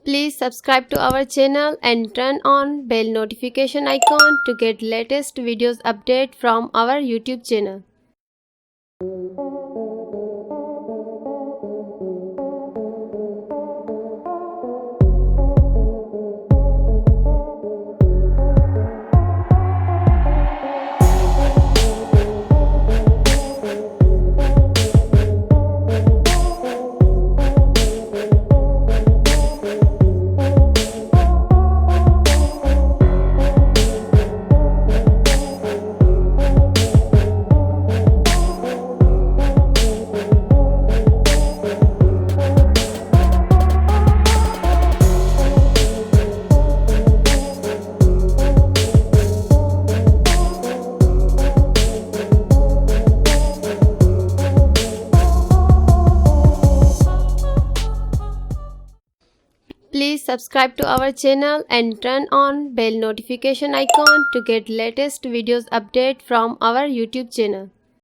Please subscribe to our channel and turn on bell notification icon to get latest videos update from our YouTube channel. Please subscribe to our channel and turn on bell notification icon to get latest videos update from our YouTube channel.